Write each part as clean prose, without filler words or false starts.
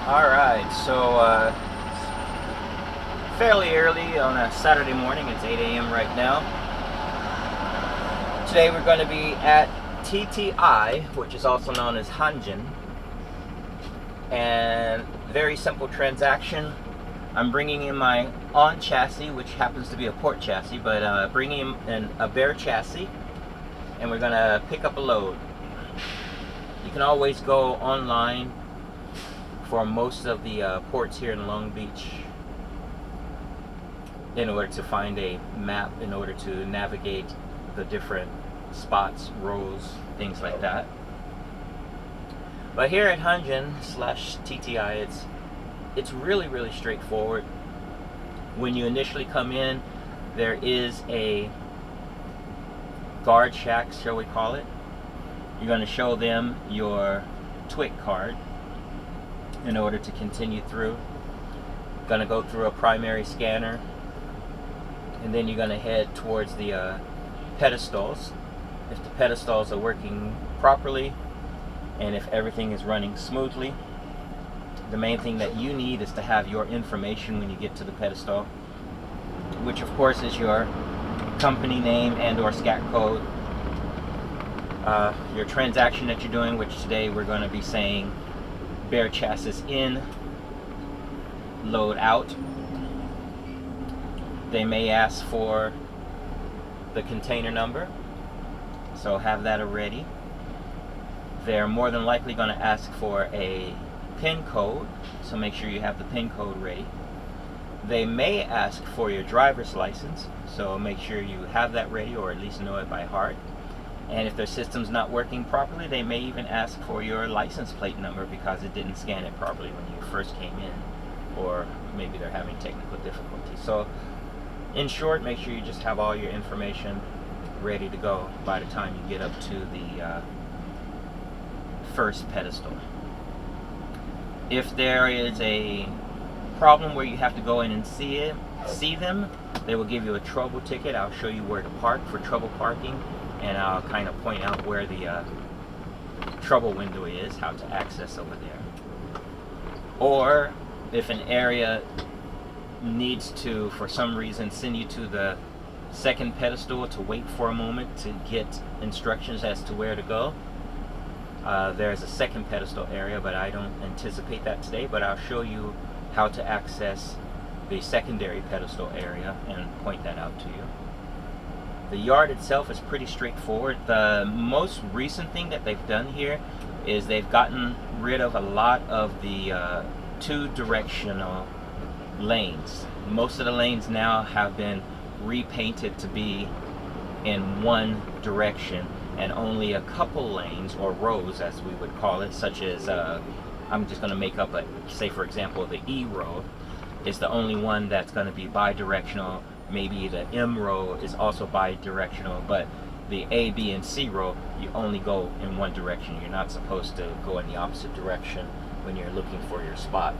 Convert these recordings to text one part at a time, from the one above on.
Alright, so fairly early on a Saturday morning. It's 8 a.m. right now. Today we're going to be at TTI, which is also known as Hanjin. And very simple transaction. I'm bringing in my on chassis, which happens to be a port chassis, but bringing in a bare chassis, and we're going to pick up a load. You can always go online for most of the ports here in Long Beach in order to find a map, in order to navigate the different spots, rows, things like that. But here at Hanjin slash TTI, it's really straightforward. When you initially come in, there is a guard shack, shall we call it. You're going to show them your TWIC card in order to continue through. Going to go through a primary scanner, and then you're going to head towards the pedestals. If the pedestals are working properly and if everything is running smoothly, the main thing that you need is to have your information when you get to the pedestal, which of course is your company name and or SCAT code, your transaction that you're doing, which today we're going to be saying bare chassis in, load out. They may ask for the container number, so have that already. They're more than likely going to ask for a PIN code, so make sure you have the PIN code ready. They may ask for your driver's license, so make sure you have that ready, or at least know it by heart. And if their system's not working properly, they may even ask for your license plate number because it didn't scan it properly when you first came in, or maybe they're having technical difficulties. So in short, make sure you just have all your information ready to go by the time you get up to the first pedestal. If there is a problem where you have to go in and see them, they will give you a trouble ticket. I'll show you where to park for trouble parking, and I'll kind of point out where the trouble window is, how to access over there. Or if an area needs to, for some reason, send you to the second pedestal to wait for a moment to get instructions as to where to go, there's a second pedestal area, but I don't anticipate that today, but I'll show you how to access the secondary pedestal area and point that out to you. The yard itself is pretty straightforward. The most recent thing that they've done here is they've gotten rid of a lot of the two-directional lanes. Most of the lanes now have been repainted to be in one direction, and only a couple lanes, or rows as we would call it, such as I'm just going to make up a, say for example, the E row is the only one that's going to be bi-directional. Maybe the M row is also bi-directional, but the A, B, and C row, you only go in one direction. You're not supposed to go in the opposite direction when you're looking for your spot.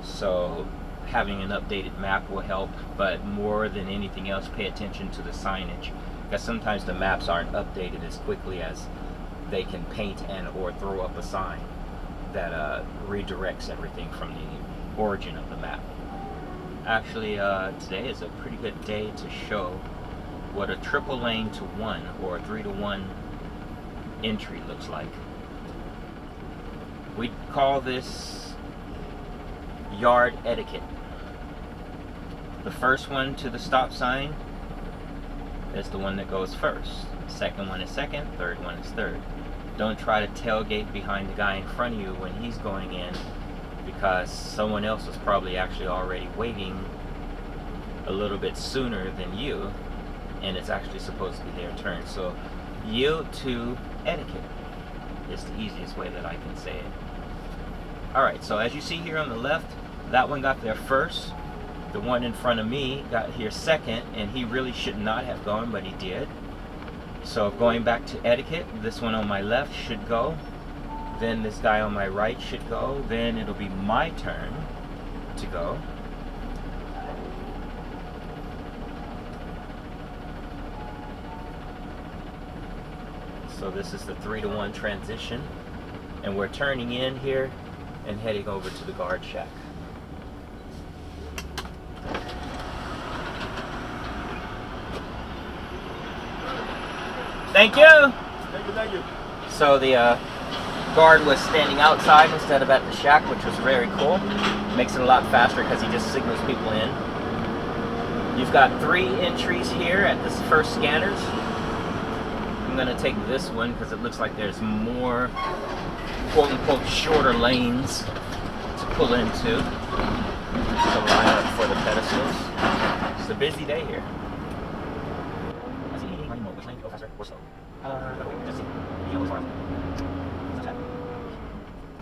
So having an updated map will help, but more than anything else, pay attention to the signage, because sometimes the maps aren't updated as quickly as they can paint and or throw up a sign that redirects everything from the origin of the map. Actually, today is a pretty good day to show what a triple lane to one or a 3-to-1 entry looks like. We call this yard etiquette. The first one to the stop sign is the one that goes first. Second one is second, third one is third. Don't try to tailgate behind the guy in front of you when he's going in, because someone else is probably actually already waiting a little bit sooner than you, and it's actually supposed to be their turn. So yield to etiquette is the easiest way that I can say it. Alright, so as you see here on the left, that one got there first. The one in front of me got here second, and he really should not have gone, but he did. So going back to etiquette, this one on my left should go, then this guy on my right should go, then it'll be my turn to go. So this is the 3-to-1 transition, and we're turning in here and heading over to the guard shack. Thank you! Thank you, thank you. So the guard was standing outside instead of at the shack, which was very cool. Makes it a lot faster because he just signals people in. You've got 3 entries here at this first scanners. I'm going to take this one because it looks like there's more quote-unquote shorter lanes to pull into to line up for the pedestals. It's a busy day here. Which lane to go faster or slow?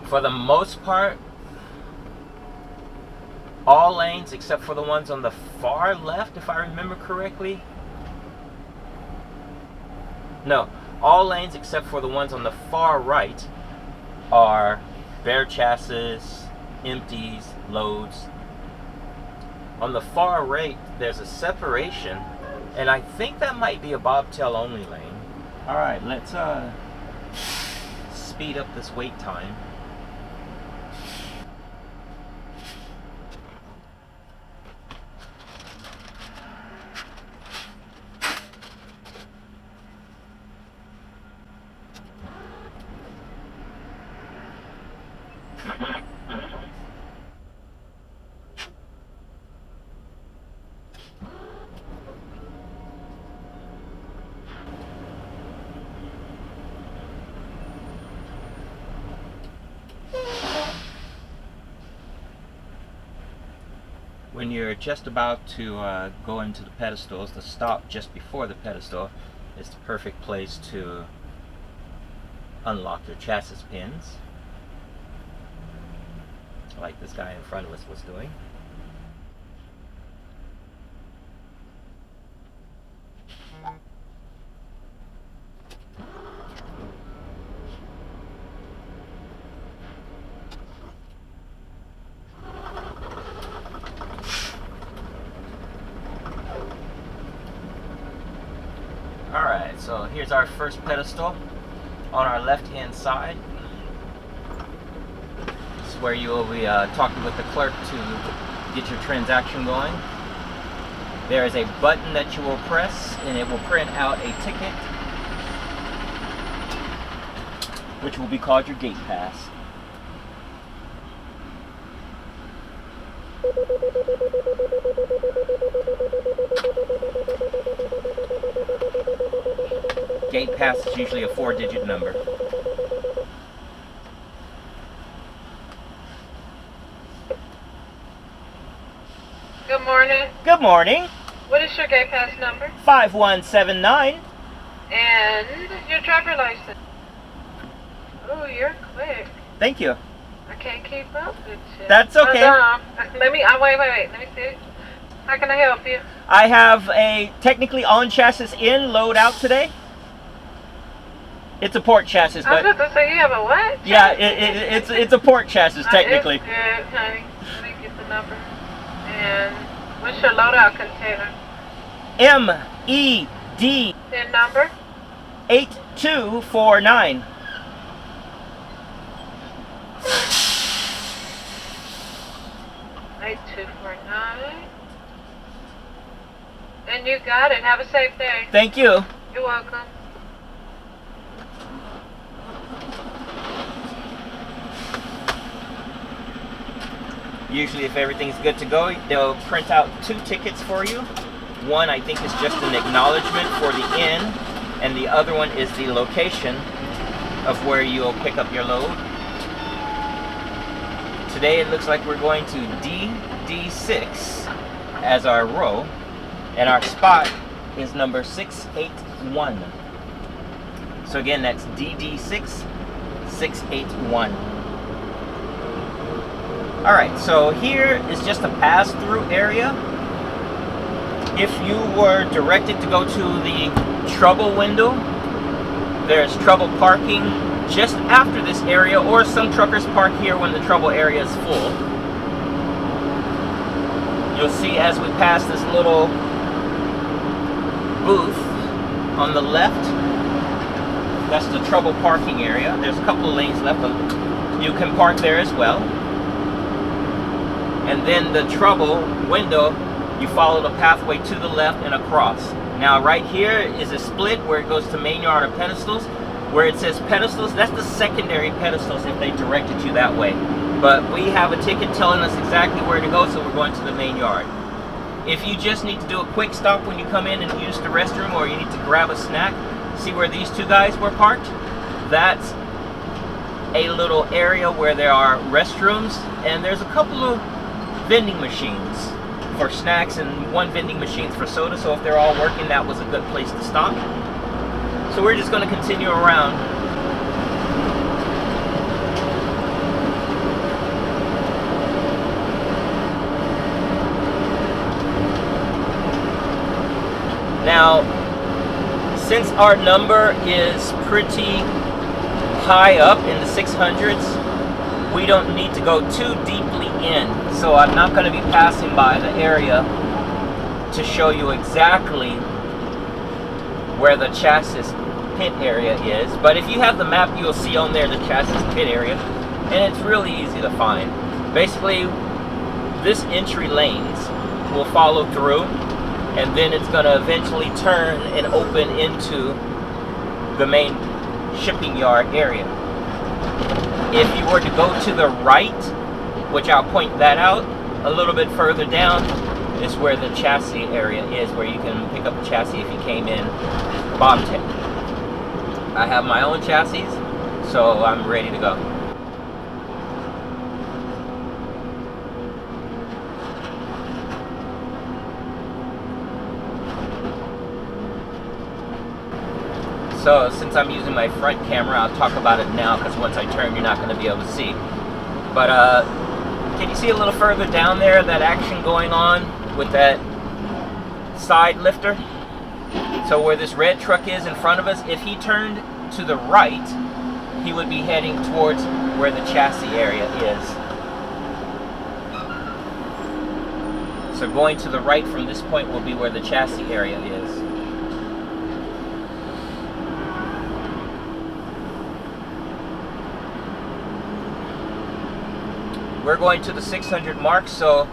For the most part, all lanes except for the ones on the far left, if I remember correctly. No, all lanes except for the ones on the far right are bare chassis, empties, loads. On the far right, there's a separation, and I think that might be a bobtail only lane. All right, let's speed up this wait time. When you're just about to go into the pedestals, the stop just before the pedestal is the perfect place to unlock your chassis pins, like this guy in front of us was doing. Alright, so here's our first pedestal on our left hand side. This is where you will be talking with the clerk to get your transaction going. There is a button that you will press and it will print out a ticket, which will be called your gate pass. Gate pass is usually a 4-digit number. Good morning. Good morning. What is your gate pass number? 5179. And your driver license. Oh, you're quick. Thank you. I can't keep up with you. That's okay. Hold on. Let me, wait. Let me see. How can I help you? I have a technically on chassis in load out today. It's a port chassis, I was but about to say you have a what? yeah, it's a port chassis technically. It's good, honey. Let me get the number. And what's your loadout container? MED PIN number? 8249. And you got it. Have a safe day. Thank you. You're welcome. Usually if everything's good to go, they'll print out 2 tickets for you. One I think is just an acknowledgement for the inn, and the other one is the location of where you'll pick up your load. Today it looks like we're going to DD6 as our row, and our spot is number 681. So again, that's DD6 681. Alright, so here is just a pass-through area. If you were directed to go to the trouble window, there's trouble parking just after this area, or some truckers park here when the trouble area is full. You'll see as we pass this little booth on the left, that's the trouble parking area. There's a couple of lanes left, but you can park there as well. and then the trouble window, you follow the pathway to the left and across. Now right here is a split where it goes to main yard or pedestals. Where it says pedestals, that's the secondary pedestals if they directed you that way. But we have a ticket telling us exactly where to go, so we're going to the main yard. If you just need to do a quick stop when you come in and use the restroom, or you need to grab a snack, see where these two guys were parked? That's a little area where there are restrooms, and there's a couple of vending machines for snacks and one vending machine for soda, so if they're all working, that was a good place to stop. So we're just going to continue around. Now, since our number is pretty high up in the 600s, we don't need to go too deeply in. So I'm not going to be passing by the area to show you exactly where the chassis pit area is. But if you have the map, you'll see on there the chassis pit area, and it's really easy to find. Basically, this entry lanes will follow through, and then it's going to eventually turn and open into the main shipping yard area. If you were to go to the right, which I'll point that out, a little bit further down is where the chassis area is, where you can pick up a chassis if you came in bobtail. I have my own chassis, so I'm ready to go. So since I'm using my front camera, I'll talk about it now, because once I turn, you're not going to be able to see. But can you see a little further down there that action going on with that side lifter? So where this red truck is in front of us, if he turned to the right, he would be heading towards where the chassis area is. So going to the right from this point will be where the chassis area is. We're going to the 600 mark, so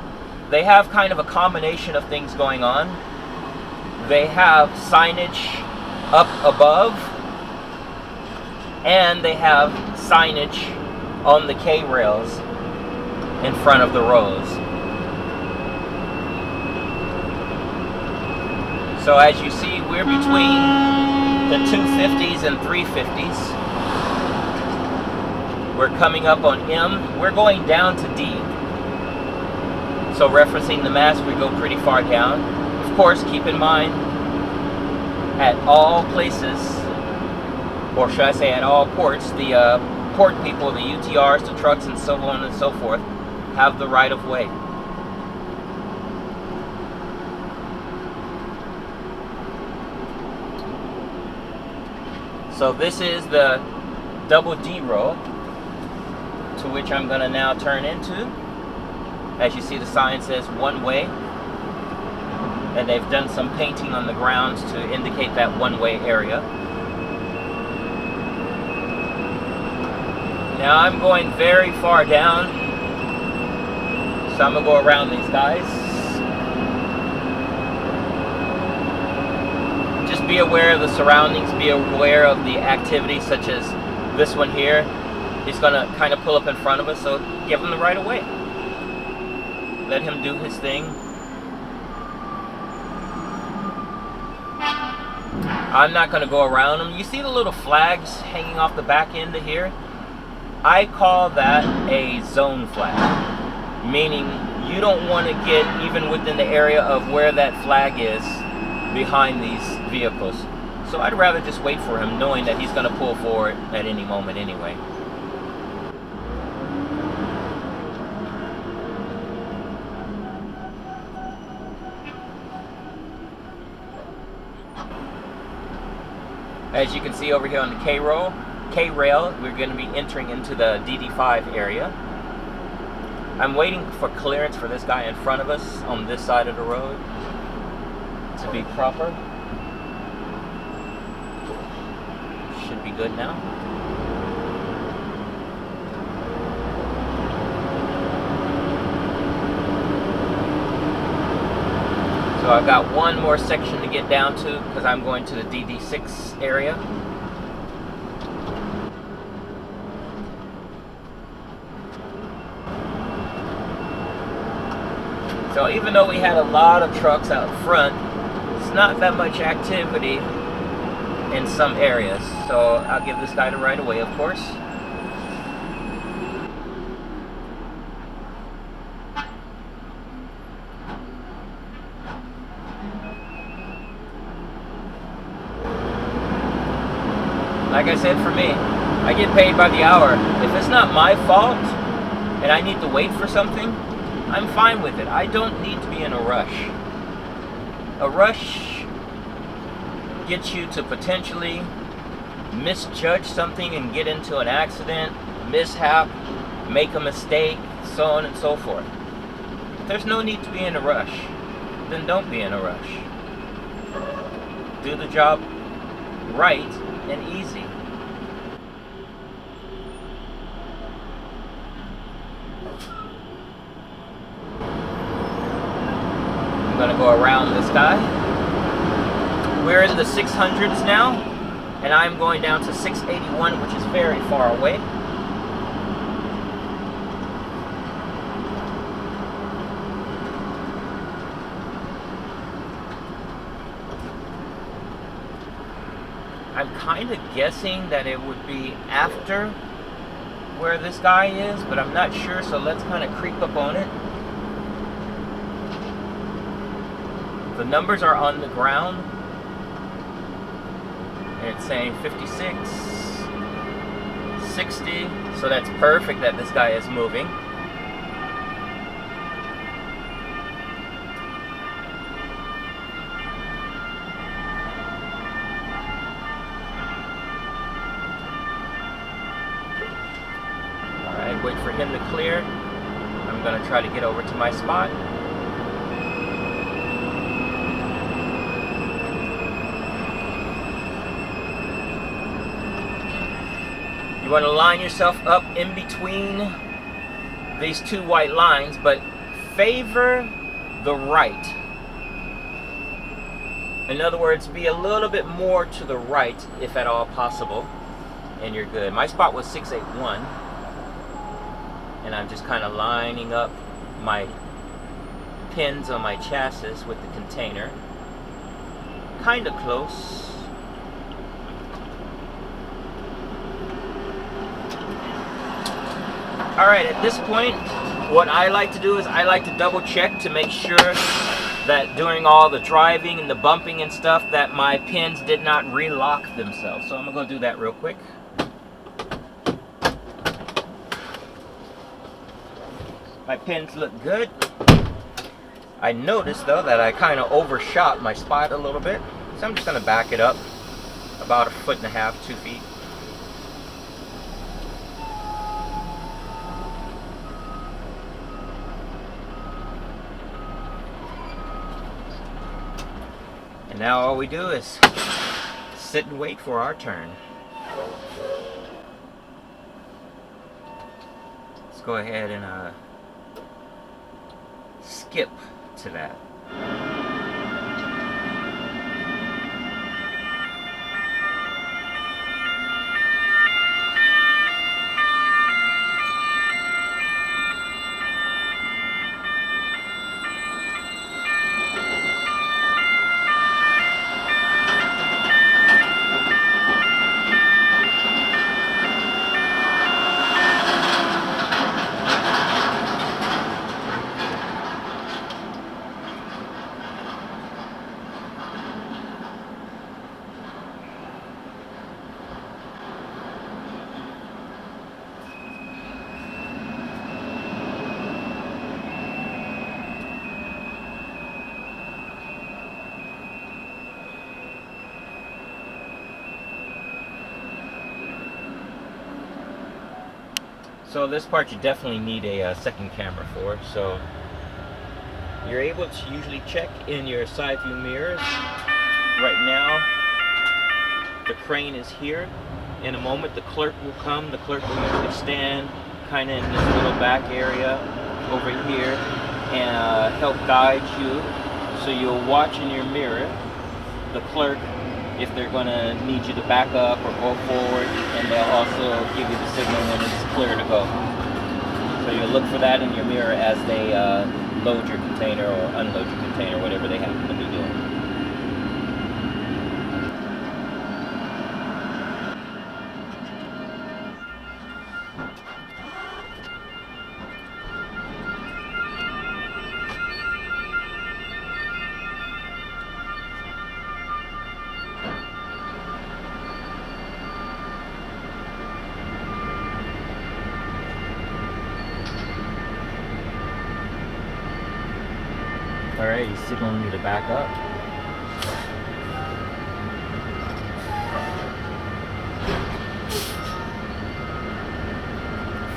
they have kind of a combination of things going on. They have signage up above, and they have signage on the K-rails in front of the rows. So as you see, we're between the 250s and 350s. We're coming up on M. We're going down to D. So referencing the mast, we go pretty far down. Of course, keep in mind, at all places, or should I say at all ports, the port people, the UTRs, the trucks, and so on and so forth, have the right of way. So this is the double D row, to which I'm going to now turn into. As you see, the sign says one way, and they've done some painting on the grounds to indicate that one-way area. Now I'm going very far down, so I'm going to go around these guys. Just be aware of the surroundings, be aware of the activities, such as this one here. He's going to kind of pull up in front of us, so give him the right of way. Let him do his thing. I'm not going to go around him. You see the little flags hanging off the back end of here? I call that a zone flag, meaning you don't want to get even within the area of where that flag is behind these vehicles. So I'd rather just wait for him, knowing that he's going to pull forward at any moment anyway. As you can see over here on the K-rail, we're going to be entering into the DD5 area. I'm waiting for clearance for this guy in front of us on this side of the road to be proper. Should be good now. So I've got one more section to get down to because I'm going to the DD6 area. So even though we had a lot of trucks out front, it's not that much activity in some areas. So I'll give this guy the right of way, of course. Like I said, for me, I get paid by the hour. If it's not my fault and I need to wait for something, I'm fine with it. I don't need to be in a rush. A rush gets you to potentially misjudge something and get into an accident, mishap, make a mistake, so on and so forth. If there's no need to be in a rush, then don't be in a rush. Do the job right and easy. I'm gonna go around this guy. We're in the 600s now, and I'm going down to 681, which is very far away. I'm kind of guessing that it would be after where this guy is, but I'm not sure, so let's kind of creep up on it. The numbers are on the ground, and it's saying 56, 60, so that's perfect that this guy is moving. Alright, wait for him to clear. I'm going to try to get over to my spot. You want to line yourself up in between these two white lines, but favor the right. In other words, be a little bit more to the right, if at all possible, and you're good. My spot was 681, and I'm just kind of lining up my pins on my chassis with the container. Kind of close. Alright, at this point, what I like to do is I like to double check to make sure that during all the driving and the bumping and stuff that my pins did not relock themselves. So I'm going to go do that real quick. My pins look good. I noticed though that I kind of overshot my spot a little bit. So I'm just going to back it up about 1.5 feet, 2 feet. And now all we do is sit and wait for our turn. Let's go ahead and skip to that. So this part you definitely need a second camera for. So you're able to usually check in your side view mirrors. Right now, the crane is here. In a moment, the clerk will come. The clerk will usually stand kind of in this little back area over here and help guide you So you'll watch in your mirror the clerk if they're going to need you to back up or go forward, and they'll also give you the signal when it's clear to go. So you'll look for that in your mirror as they load your container or unload your container, whatever they happen to be doing. Alright, he's signaling me to back up.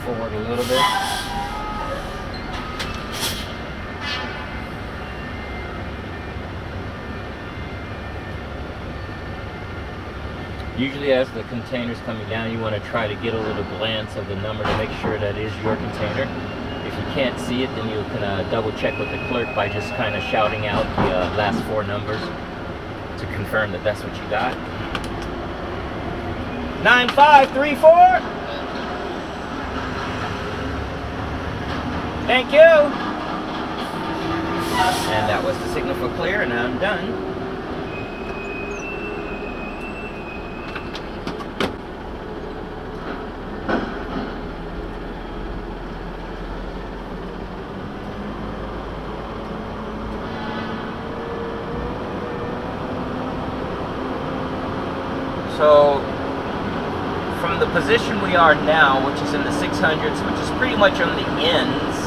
Forward a little bit. Usually as the container's coming down, you want to try to get a little glance of the number to make sure that is your container. If you can't see it, then you can double check with the clerk by just kind of shouting out the last 4 numbers to confirm that that's what you got. 9534. Thank you. And that was the signal for clear, and I'm done. So, from the position we are now, which is in the 600s, which is pretty much on the ends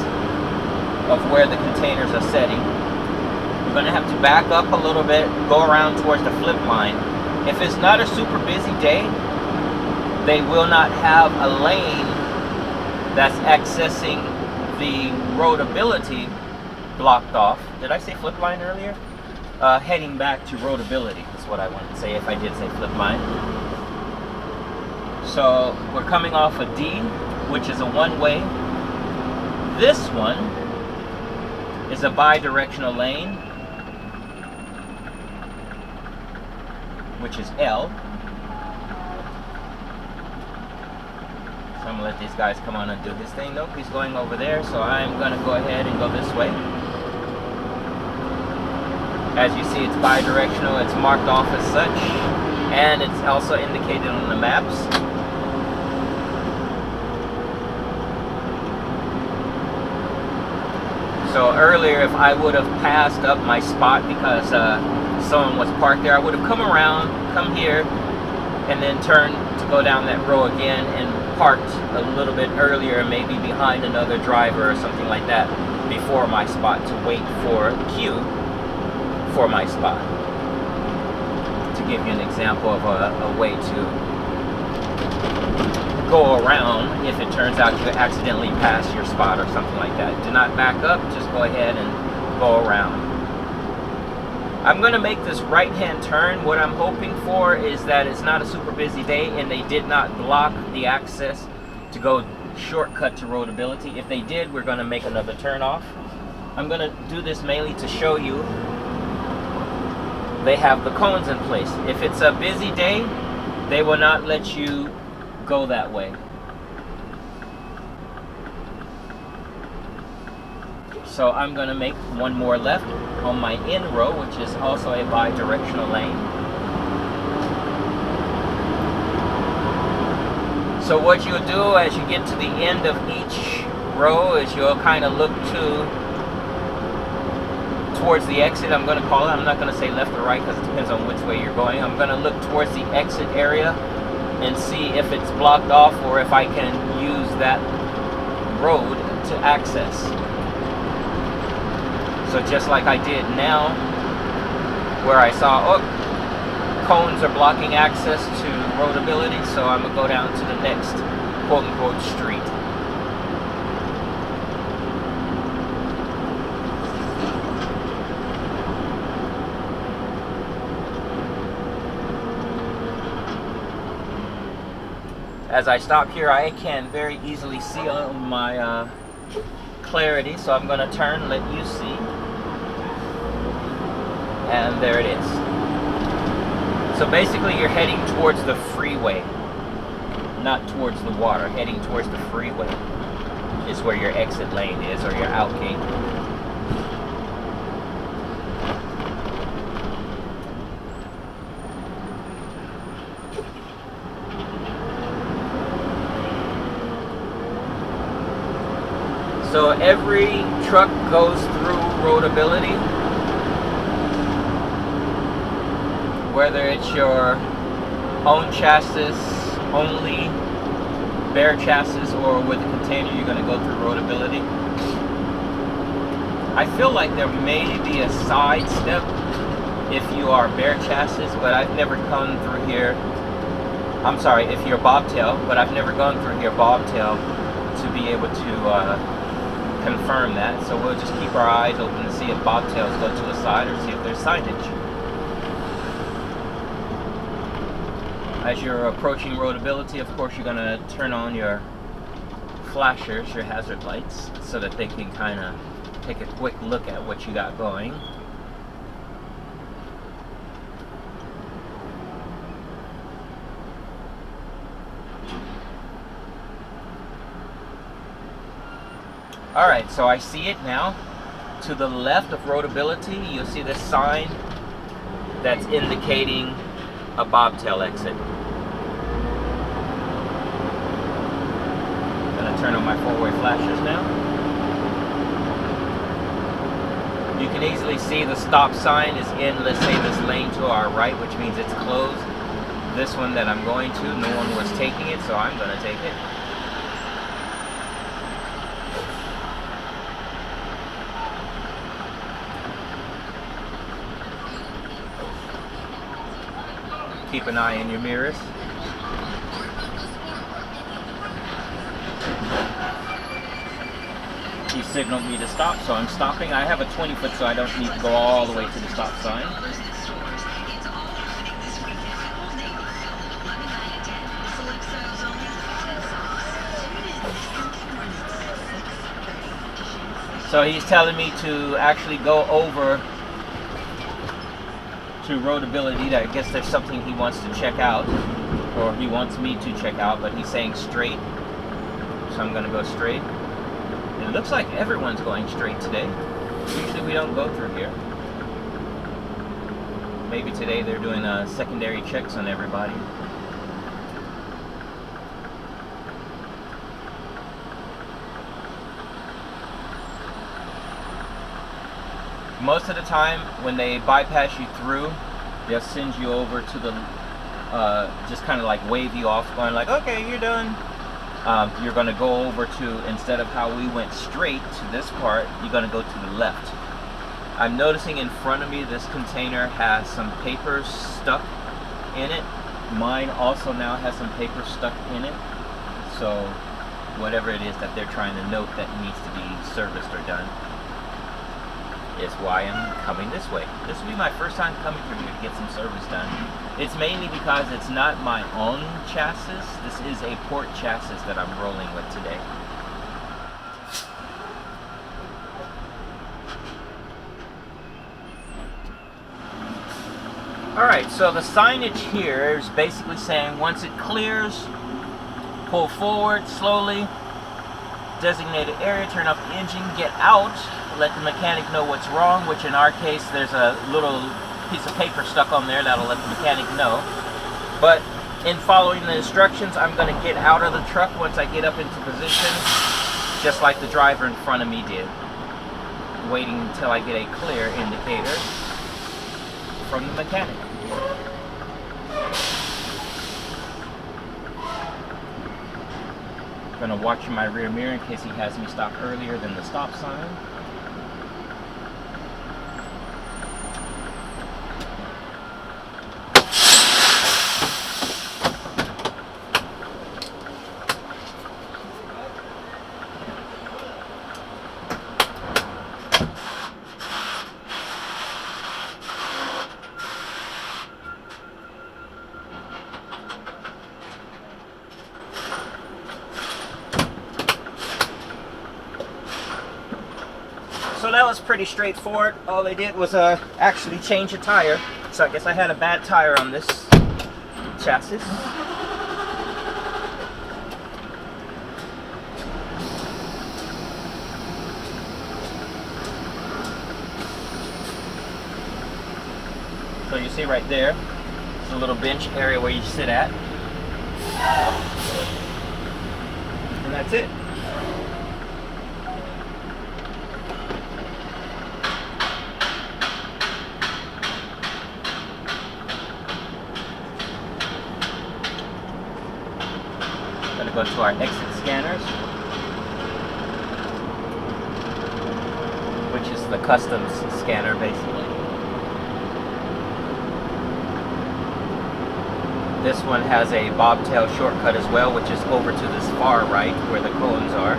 of where the containers are setting, you're going to have to back up a little bit, go around towards the flip line. If it's not a super busy day, they will not have a lane that's accessing the roadability blocked off. Did I say flip line earlier? Heading back to roadability is what I wanted to say if I did say flip line. So we're coming off a D, which is a one-way. This one is a bi-directional lane, which is L. So I'm gonna let these guys come on and do his thing. Nope, he's going over there, so I'm gonna go ahead and go this way. As you see, it's bi-directional, it's marked off as such, and it's also indicated on the maps. So earlier, if I would have passed up my spot because someone was parked there, I would have come around, come here, and then turned to go down that row again and parked a little bit earlier, maybe behind another driver or something like that, before my spot to wait for a queue for my spot. To give you an example of a way to go around if it turns out you accidentally pass your spot or something like that. Do not back up, just go ahead and go around. I'm going to make this right-hand turn. What I'm hoping for is that it's not a super busy day and they did not block the access to go shortcut to roadability. If they did, we're going to make another turn off. I'm going to do this mainly to show you they have the cones in place. If it's a busy day, they will not let you go that way. So I'm going to make one more left on my in row, which is also a bi-directional lane. So what you'll do as you get to the end of each row is you'll kind of look towards the exit, I'm going to call it. I'm not going to say left or right because it depends on which way you're going. I'm going to look towards the exit area and see if it's blocked off or if I can use that road to access. So just like I did now, where I saw, oh, cones are blocking access to roadability, so I'm going to go down to the next quote-unquote street. As I stop here, I can very easily see on my clarity, so I'm going to turn, let you see. And there it is. So basically you're heading towards the freeway, not towards the water. Heading towards the freeway is where your exit lane is, or your out gate. So every truck goes through roadability, whether it's your own chassis only, bare chassis, or with a container, you're going to go through roadability. I feel like there may be a side step if you are bare chassis, but I've never gone through here. I'm sorry, if you're bobtail, but I've never gone through here bobtail to be able to confirm that. So we'll just keep our eyes open to see if bobtails go to the side or see if there's signage. As you're approaching roadability, of course, you're going to turn on your flashers, your hazard lights, so that they can kind of take a quick look at what you got going. Alright, so I see it now. To the left of roadability, you'll see this sign that's indicating a bobtail exit. I'm going to turn on my four-way flashers now. You can easily see the stop sign is in, let's say, this lane to our right, which means it's closed. This one that I'm going to, no one was taking it, so I'm going to take it. Keep an eye in your mirrors. He signaled me to stop, so I'm stopping. I have a 20-foot, so I don't need to go all the way to the stop sign. So he's telling me to actually go over to roadability. I guess there's something he wants to check out, or he wants me to check out, but he's saying straight, so I'm going to go straight. It looks like everyone's going straight today. Usually we don't go through here. Maybe today they're doing secondary checks on everybody. Most of the time, when they bypass you through, they'll send you over to the, just kind of like wave you off, going like, okay, you're done. You're going to go over to, instead of how we went straight to this part, you're going to go to the left. I'm noticing in front of me, this container has some papers stuck in it. Mine also now has some papers stuck in it. So, whatever it is that they're trying to note that needs to be serviced or done, is why I'm coming this way. This will be my first time coming through here to get some service done. It's mainly because it's not my own chassis. This is a port chassis that I'm rolling with today. Alright, so the signage here is basically saying once it clears, pull forward slowly, designated area, turn off the engine, get out, let the mechanic know what's wrong, which in our case there's a little piece of paper stuck on there that'll let the mechanic know. But in following the instructions, I'm going to get out of the truck once I get up into position, just like the driver in front of me did, waiting until I get a clear indicator from the mechanic. I'm going to watch in my rear mirror in case he has me stop earlier than the stop sign. So that was pretty straightforward. All they did was actually change a tire. So I guess I had a bad tire on this chassis. So you see right there, it's a little bench area where you sit at. And that's it. Gonna go to our exit scanners, which is the customs scanner basically. This one has a bobtail shortcut as well, which is over to this far right where the cones are.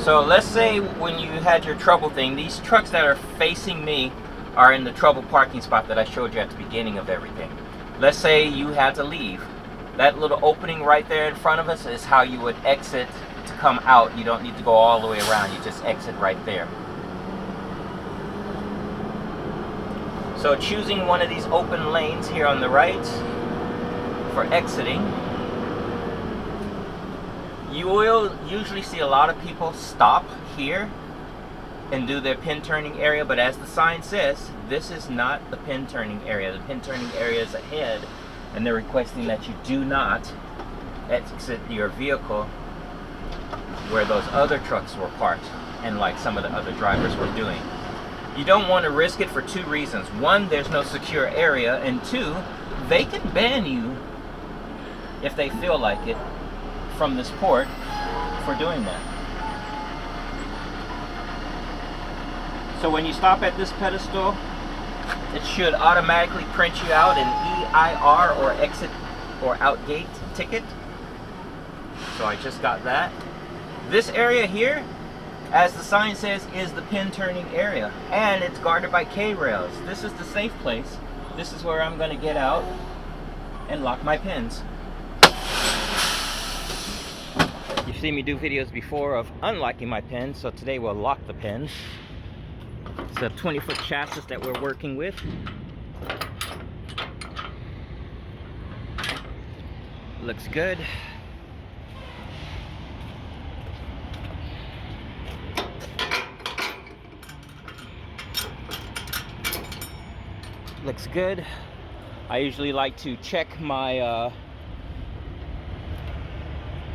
So let's say when you had your trouble thing, these trucks that are facing me are in the trouble parking spot that I showed you at the beginning of everything. Let's say you had to leave. That little opening right there in front of us is how you would exit to come out. You don't need to go all the way around, you just exit right there. So choosing one of these open lanes here on the right for exiting, you will usually see a lot of people stop here and do their pin turning area, but as the sign says, this is not the pin turning area. The pin turning area is ahead, and they're requesting that you do not exit your vehicle where those other trucks were parked and like some of the other drivers were doing. You don't want to risk it for two reasons. One, there's no secure area, and two, they can ban you if they feel like it from this port for doing that. So when you stop at this pedestal, it should automatically print you out an EIR or exit or out gate ticket. So I just got that. This area here, as the sign says, is the pin turning area, and it's guarded by K-rails. This is the safe place. This is where I'm going to get out and lock my pins. You've seen me do videos before of unlocking my pins, so today we'll lock the pins. It's a 20-foot chassis that we're working with. Looks good. Looks good. I usually like to check my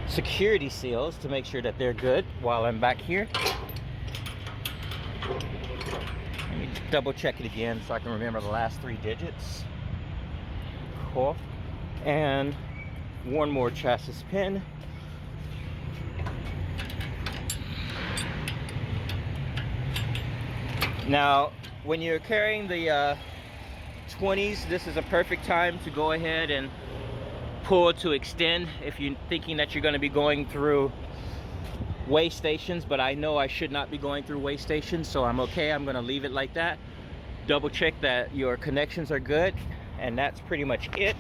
security seals to make sure that they're good while I'm back here. Let me double check it again so I can remember the last 3 digits. Cool. And one more chassis pin. Now, when you're carrying the 20s, this is a perfect time to go ahead and pull to extend if you're thinking that you're going to be going through way stations, but I know I should not be going through way stations, so I'm okay. I'm going to leave it like that. Double check that your connections are good, and that's pretty much it.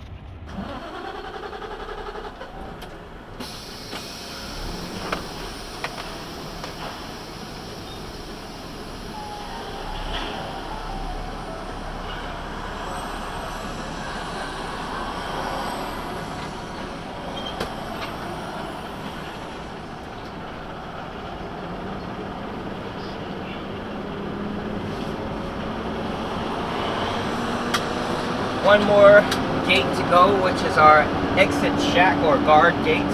One more gate to go, which is our exit shack or guard gate.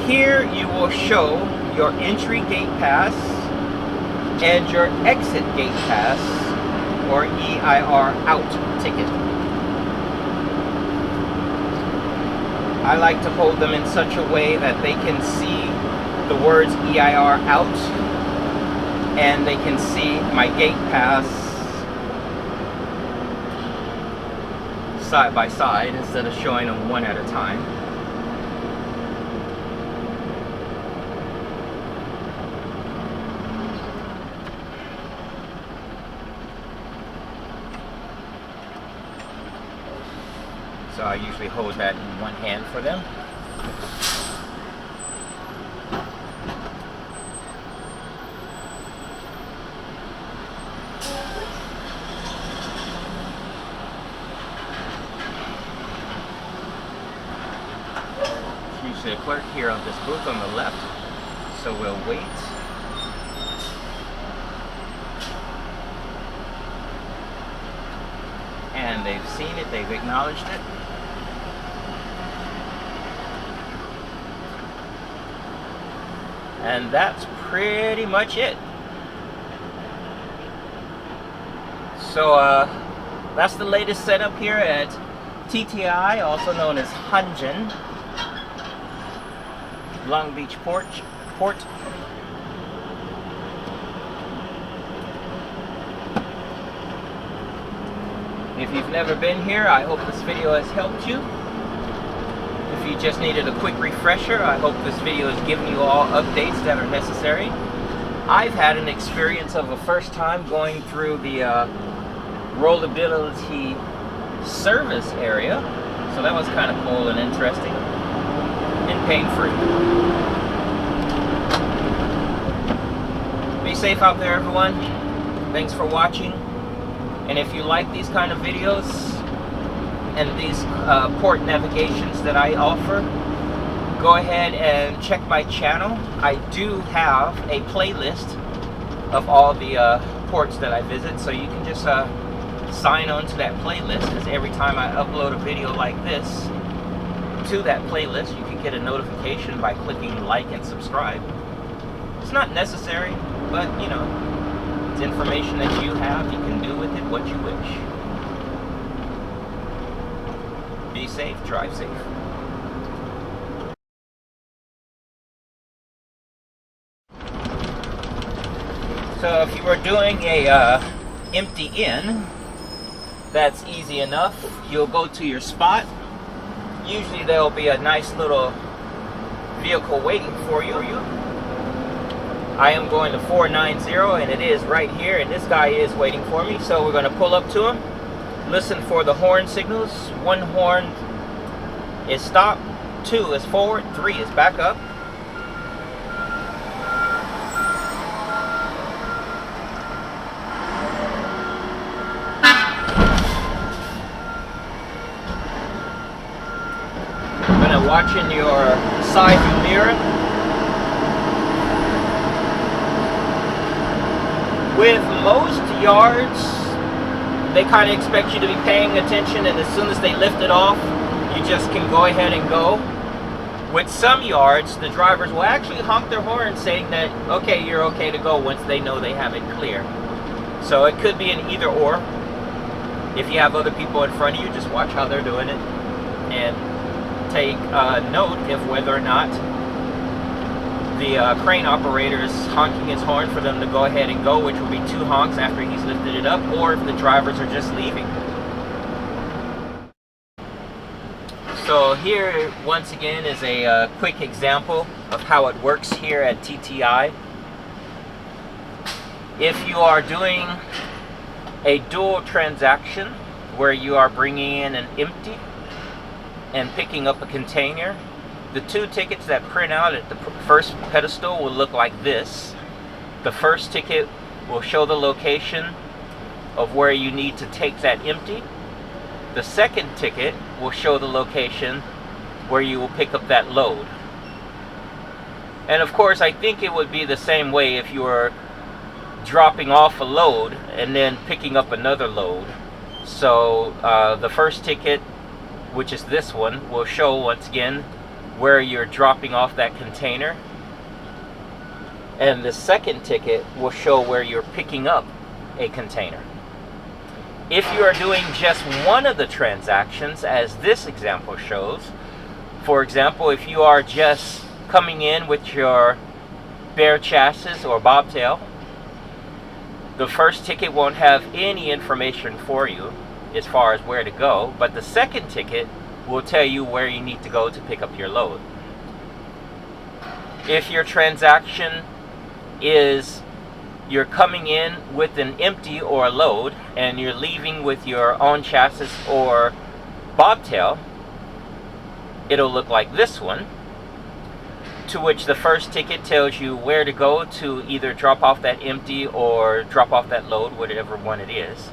Here you will show your entry gate pass and your exit gate pass or EIR out ticket. I like to hold them in such a way that they can see the words EIR out and they can see my gate pass side by side instead of showing them one at a time. So I usually hold that in one hand for them. There's usually a clerk here on this booth on the left, so we'll wait. And they've seen it, they've acknowledged it. And that's pretty much it. So that's the latest setup here at TTI, also known as Hanjin, Long Beach Port. If you've never been here, I hope this video has helped you. If you just needed a quick refresher, I hope this video has given you all updates that are necessary. I've had an experience of a first time going through the rollability service area, so that was kind of cool and interesting and pain-free. Be safe out there, everyone. Thanks for watching. And if you like these kind of videos and these port navigations that I offer, go ahead and check my channel. I do have a playlist of all the ports that I visit, so you can just sign on to that playlist, because every time I upload a video like this to that playlist, you can get a notification by clicking like and subscribe. It's not necessary, but you know, it's information that you have. You can do with it what you wish. Be safe, drive safe. So if you are doing a empty in, that's easy enough. You'll go to your spot. Usually there'll be a nice little vehicle waiting for you. I am going to 490, and it is right here, and this guy is waiting for me. So we're going to pull up to him, listen for the horn signals. 1 horn is stop, 2 is forward, 3 is back up. I'm going to watch in your side view mirror. With most yards, they kind of expect you to be paying attention, and as soon as they lift it off, you just can go ahead and go. With some yards, the drivers will actually honk their horn saying that, okay, you're okay to go, once they know they have it clear. So it could be an either or. If you have other people in front of you, just watch how they're doing it and take note of whether or not the crane operator is honking his horn for them to go ahead and go, which will be 2 honks after he's lifted it up, or if the drivers are just leaving. So here, once again, is a quick example of how it works here at TTI. If you are doing a dual transaction where you are bringing in an empty and picking up a container, the 2 tickets that print out at the first pedestal will look like this. The first ticket will show the location of where you need to take that empty. The second ticket will show the location where you will pick up that load. And of course, I think it would be the same way if you were dropping off a load and then picking up another load. So the first ticket, which is this one, will show once again where you're dropping off that container, and the second ticket will show where you're picking up a container. If you are doing just one of the transactions, as this example shows, for example, if you are just coming in with your bare chassis or bobtail the first ticket won't have any information for you as far as where to go, but the second ticket will tell you where you need to go to pick up your load. If your transaction is you're coming in with an empty or a load and you're leaving with your own chassis or bobtail, it'll look like this one, to which the first ticket tells you where to go to either drop off that empty or drop off that load, whatever one it is.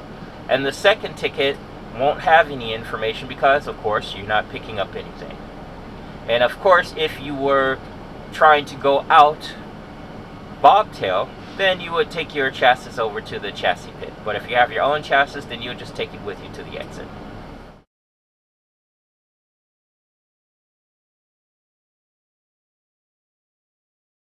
And the second ticket won't have any information because, of course, you're not picking up anything. And of course, if you were trying to go out bobtail, then you would take your chassis over to the chassis pit. But if you have your own chassis, then you'll just take it with you to the exit.